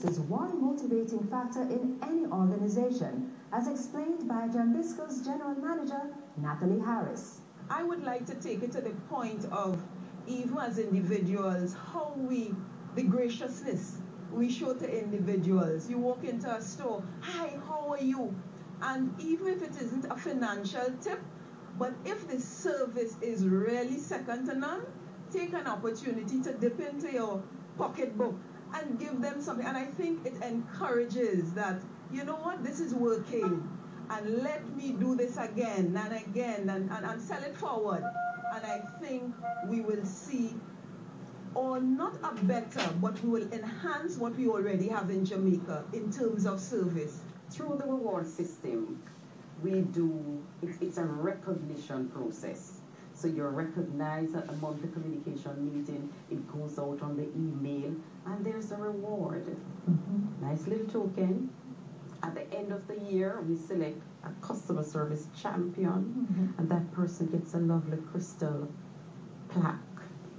success is one motivating factor in any organization, as explained by Jambisco's General Manager, Natalie Harris. I would like to take it to the point of, even as individuals, the graciousness we show to individuals. You walk into a store, hi, how are you? And even if it isn't a financial tip, but if the service is really second to none, take an opportunity to dip into your pocketbook and give them something. And I think it encourages that, you know what, this is working, and let me do this again and again and sell it forward. And I think we will see, or not a better, but we will enhance what we already have in Jamaica in terms of service. Through the reward system, it's a recognition process. So you're recognized at a monthly communication meeting, it goes out on the email, and there's a reward. Nice little token. At the end of the year, we select a customer service champion, and that person gets a lovely crystal plaque.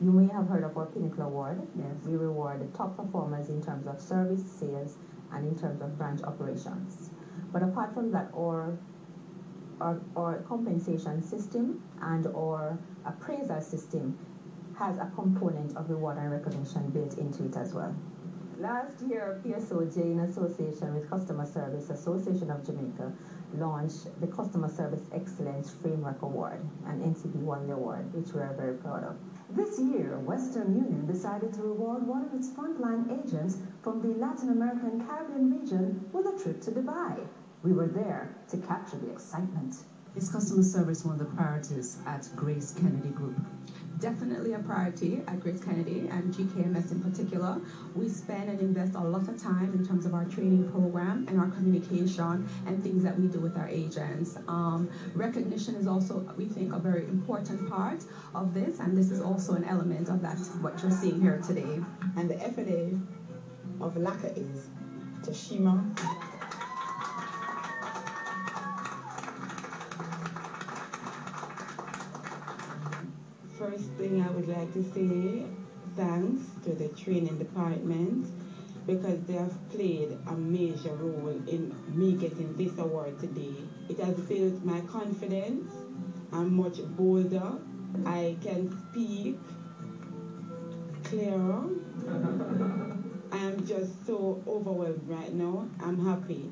You may have heard of our Pinnacle Award. Yes. We reward the top performers in terms of service, sales, and in terms of branch operations. But apart from that, our compensation system and our appraisal system has a component of reward and recognition built into it as well. Last year, PSOJ, in association with Customer Service Association of Jamaica, launched the Customer Service Excellence Framework Award, and NCP won the award, which we are very proud of. This year, Western Union decided to reward one of its frontline agents from the Latin American Caribbean region with a trip to Dubai. We were there to capture the excitement. Is customer service one of the priorities at Grace Kennedy Group? Definitely a priority at Grace Kennedy and GKMS in particular. We spend and invest a lot of time in terms of our training program and our communication and things that we do with our agents. Recognition is also, we think, a very important part of this, and this is also an element of that, what you're seeing here today. And the FLA of LACA is Tashima. First thing I would like to say, thanks to the training department, because they have played a major role in me getting this award today. It has built my confidence. I'm much bolder. I can speak clearer. I am just so overwhelmed right now. I'm happy.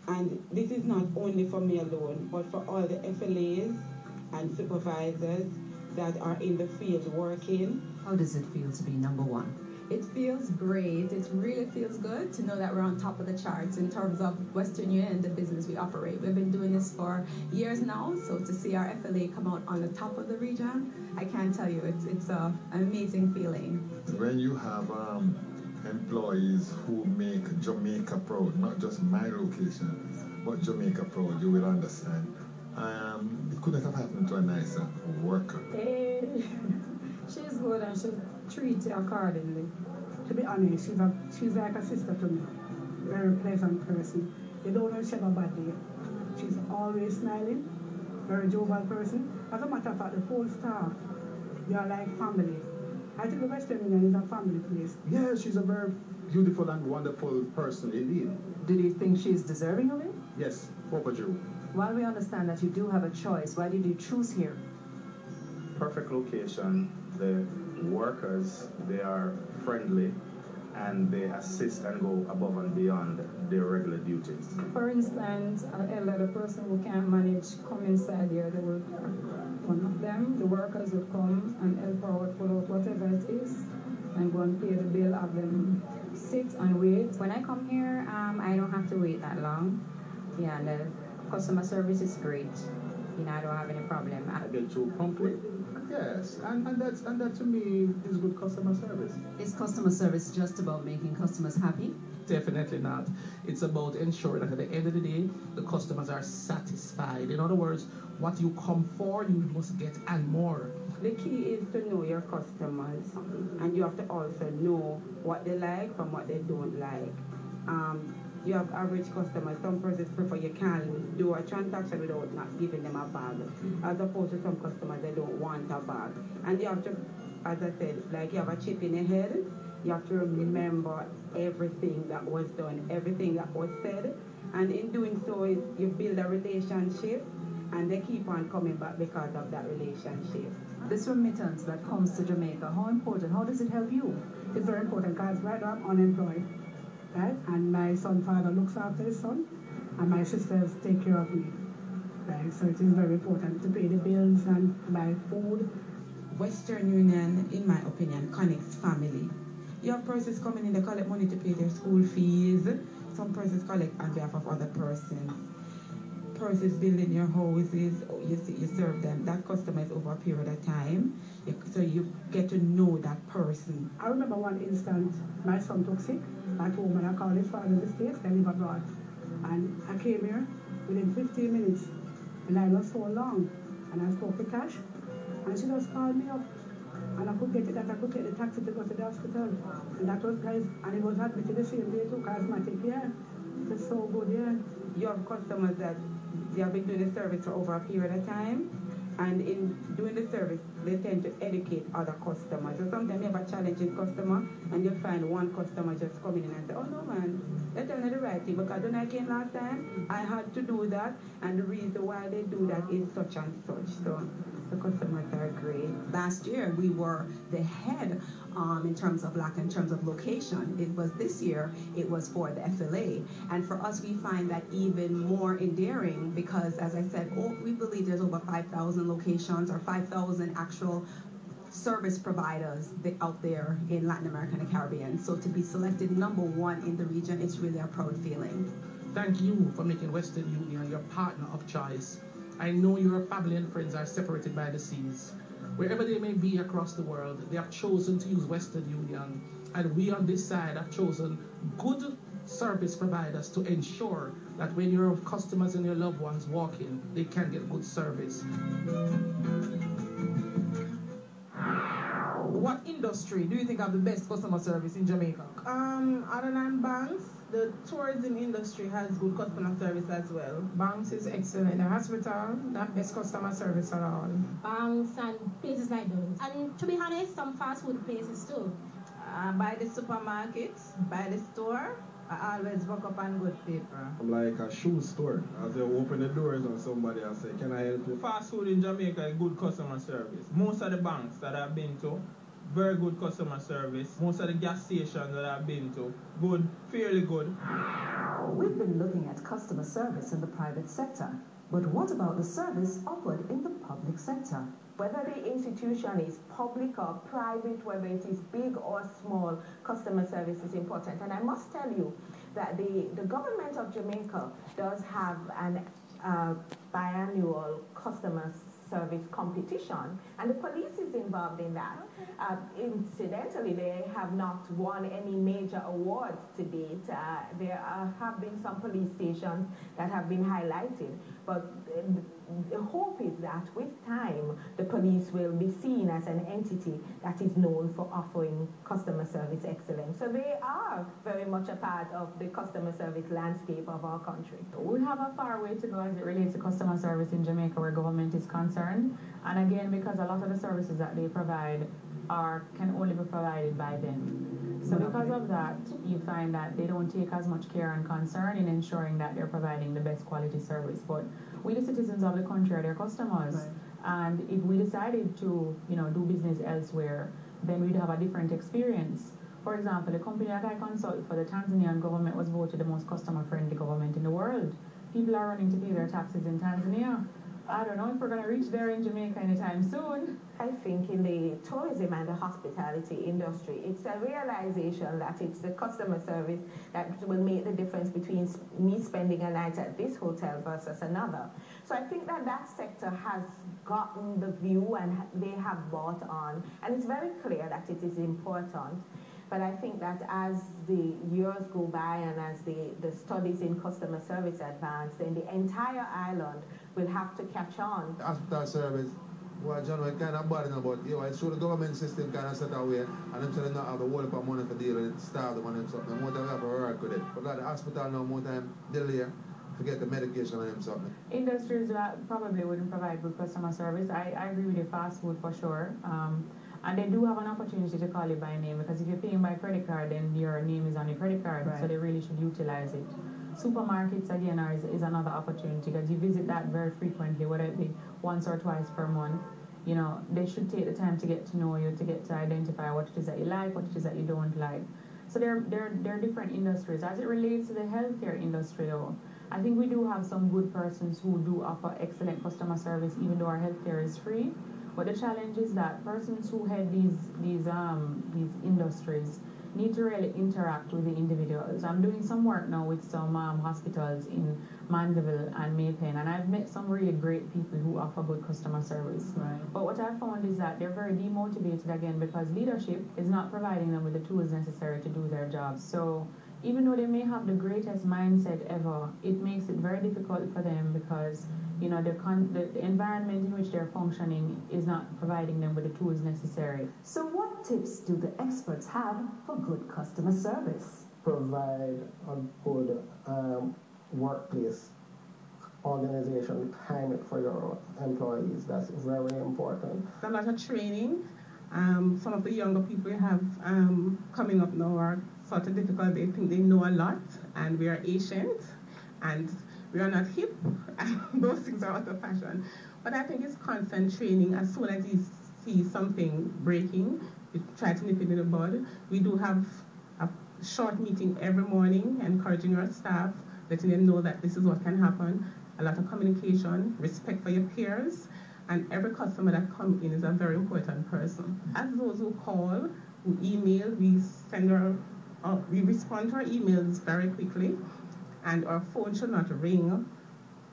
And this is not only for me alone, but for all the FLAs and supervisors that are in the field working. How does it feel to be number one? It feels great. It really feels good to know that we're on top of the charts in terms of Western Union and the business we operate. We've been doing this for years now, so to see our FLA come out on the top of the region, I can't tell you, it's an amazing feeling. When you have employees who make Jamaica proud, not just my location, but Jamaica proud, you will understand. It couldn't have happened to a nicer worker. She's good and she treats you accordingly. To be honest, she's like a sister to me. Very pleasant person. You don't know she have a bad day. She's always smiling. Very jovial person. As a matter of fact, the whole staff, they are like family. I think the Western Union is a family place. Yeah, she's a very beautiful and wonderful person indeed. Did you think she's deserving of it? Yes, overdue. While we understand that you do have a choice, why did you choose here? Perfect location. The workers, they are friendly and they assist and go above and beyond their regular duties. For instance, an elderly person who can't manage come inside here, they will, one of them, the workers will come and help her out, pull out whatever it is, and go and pay the bill, have them sit and wait. When I come here, I don't have to wait that long. Yeah, and the customer service is great. You know, I don't have any problem. I get through promptly. Yes, and that to me is good customer service. Is customer service just about making customers happy? Definitely not. It's about ensuring that at the end of the day, the customers are satisfied. In other words, what you come for, you must get and more. The key is to know your customers, and you have to also know what they like from what they don't like. You have average customers. Some persons prefer you can do a transaction without not giving them a bag, as opposed to some customers they don't want a bag. And you have to, as I said, like you have a chip in your head, You have to remember everything that was done, everything that was said. And in doing so, you build a relationship, and they keep on coming back because of that relationship. This remittance that comes to Jamaica, how important, how does it help you? It's very important because right now I'm unemployed, right? And my son's father looks after his son, and my sisters take care of me, right? So it is very important to pay the bills and buy food. Western Union, in my opinion, connects family. You have persons coming in, they collect money to pay their school fees. Some persons collect on behalf of other persons. Persons building your houses, you serve them. That customer is over a period of time, so you get to know that person. I remember one instant, my son took sick at home, and I called his father in the States, they live abroad. And I came here within 15 minutes, and I was so long, and I spoke to Cash, and she just called me up, and I could get it, that I could take the taxi to go to the hospital, and that was guys, and it was admitted the same day too, cosmetic, yeah. It's so good, yeah. You have customers that they have been doing the service for over a period of time, and in doing the service, they tend to educate other customers. So sometimes you have a challenging customer, and you find one customer just coming in and say, oh no man, they're telling me the right thing, because when I came last time, I had to do that, and the reason why they do that is such and such. So the customers are great. Last year, we were the head in terms of location. It was this year, it was for the FLA. And for us, we find that even more endearing because, as I said, we believe there's over 5,000 locations or 5,000 actual service providers out there in Latin America and the Caribbean. So to be selected #1 in the region, it's really a proud feeling. Thank you for making Western Union your partner of choice. I know your family and friends are separated by the seas. Wherever they may be across the world, they have chosen to use Western Union. And we on this side have chosen good service providers to ensure that when your customers and your loved ones walk in, they can get good service. What industry do you think have the best customer service in Jamaica? Other than banks, the tourism industry has good customer service as well. Banks is excellent. The hospital, not best customer service at all. Banks and places like those. And to be honest, some fast food places too. By the supermarkets, by the store, I always walk up on good people. I'm like a shoe store. As they open the doors and somebody will say, can I help you? Fast food in Jamaica is good customer service. Most of the banks that I've been to, very good customer service. Most of the gas stations that I've been to, good, fairly good. We've been looking at customer service in the private sector, but what about the service offered in the public sector? Whether the institution is public or private, whether it is big or small, customer service is important. And I must tell you that the government of Jamaica does have an biannual customer service competition, and the police is involved in that. Incidentally, they have not won any major awards to date. There have been some police stations that have been highlighted, but the hope is that with time, the police will be seen as an entity that is known for offering customer service excellence. So they are very much a part of the customer service landscape of our country. We have a far way to go as it relates to customer service in Jamaica where government is concerned. And again, because a lot of the services that they provide can only be provided by them. So because of that, you find that they don't take as much care and concern in ensuring that they're providing the best quality service. But we, the citizens of the country, are their customers. Right. And if we decided to, do business elsewhere, then we'd have a different experience. For example, the company that I consult for the Tanzanian government was voted the most customer-friendly government in the world. People are running to pay their taxes in Tanzania. I don't know if we're going to reach there in Jamaica anytime soon. I think in the tourism and the hospitality industry, it's a realization that it's the customer service that will make the difference between me spending a night at this hotel versus another. So I think that sector has gotten the view and they have bought on. And it's very clear that it is important. But I think that as the years go by and as the studies in customer service advance, then the entire island will have to catch on. Hospital service, well, John, we kind of bad about it's through the government system kind of set away, and them say they not have the whole of money for deal with it, starve them and something. More time we have to work with it. But like the hospital now, more time delay, forget the medication and something. Industries that probably wouldn't provide good customer service. I agree with the fast food for sure. And they do have an opportunity to call you by name, because if you're paying by credit card, then your name is on your credit card, so they really should utilize it. Supermarkets, again, is another opportunity, because you visit that very frequently, whether it be once or twice per month. You know, they should take the time to get to know you, to get to identify what it is that you like, what it is that you don't like. So there are different industries. As it relates to the healthcare industry, though, I think we do have some good persons who do offer excellent customer service, even though our healthcare is free. But the challenge is that persons who head these industries need to really interact with the individuals. I'm doing some work now with some hospitals in Mandeville and Maypen, and I've met some really great people who offer good customer service. Right. But what I found is that they're very demotivated again, because leadership is not providing them with the tools necessary to do their jobs. So even though they may have the greatest mindset ever, it makes it very difficult for them, because you know the environment in which they're functioning is not providing them with the tools necessary. So what tips do the experts have for good customer service? Provide a good workplace organization, time it for your employees. That's very important. A lot of training. Some of the younger people we have coming up now are sort of difficult. They think they know a lot, and we are ancient, and we are not hip, and those things are out of fashion. But I think it's constant training. As soon as you see something breaking, you try to nip it in the bud. We do have a short meeting every morning, encouraging our staff, letting them know that this is what can happen. A lot of communication, respect for your peers, and every customer that comes in is a very important person. As those who call, who email, we respond to our emails very quickly, and our phone should not ring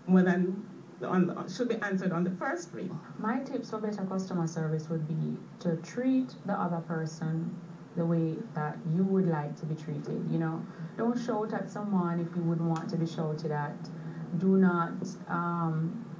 more than should be answered on the first ring. My tips for better customer service would be to treat the other person the way that you would like to be treated. You know, don't shout at someone if you wouldn't want to be shouted at. Do not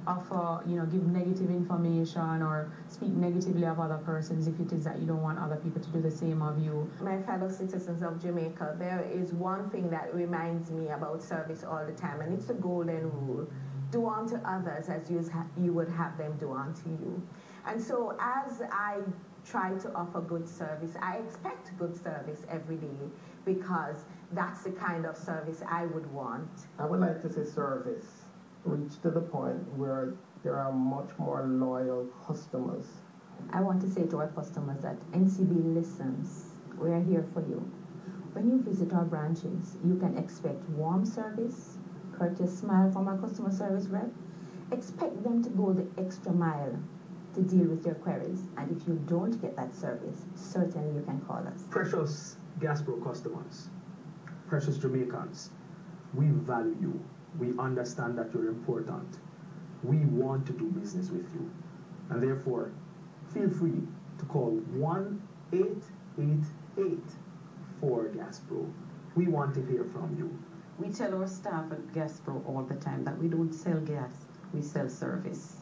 offer, give negative information or speak negatively of other persons if it is that you don't want other people to do the same of you. My fellow citizens of Jamaica, there is one thing that reminds me about service all the time, and it's the golden rule. Do unto others as you would have them do unto you. And so as I try to offer good service, I expect good service every day, because that's the kind of service I would want. I would like to see service reach to the point where there are much more loyal customers. I want to say to our customers that NCB listens. We are here for you. When you visit our branches, you can expect warm service, courteous smile from our customer service rep. Expect them to go the extra mile to deal with your queries. And if you don't get that service, certainly you can call us. Precious Gaspro customers, precious Jamaicans, we value you. We understand that you're important. We want to do business with you. And therefore, feel free to call 1-888-4-GASPRO. We want to hear from you. We tell our staff at Gaspro all the time that we don't sell gas, we sell service.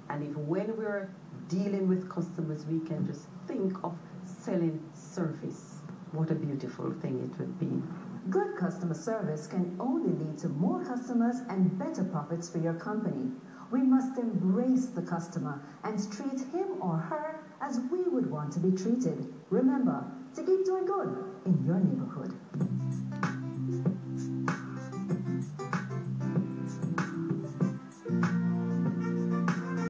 And if when we're dealing with customers, we can just think of selling service, what a beautiful thing it would be. Good customer service can only lead to more customers and better profits for your company. We must embrace the customer and treat him or her as we would want to be treated. Remember to keep doing good in your neighborhood.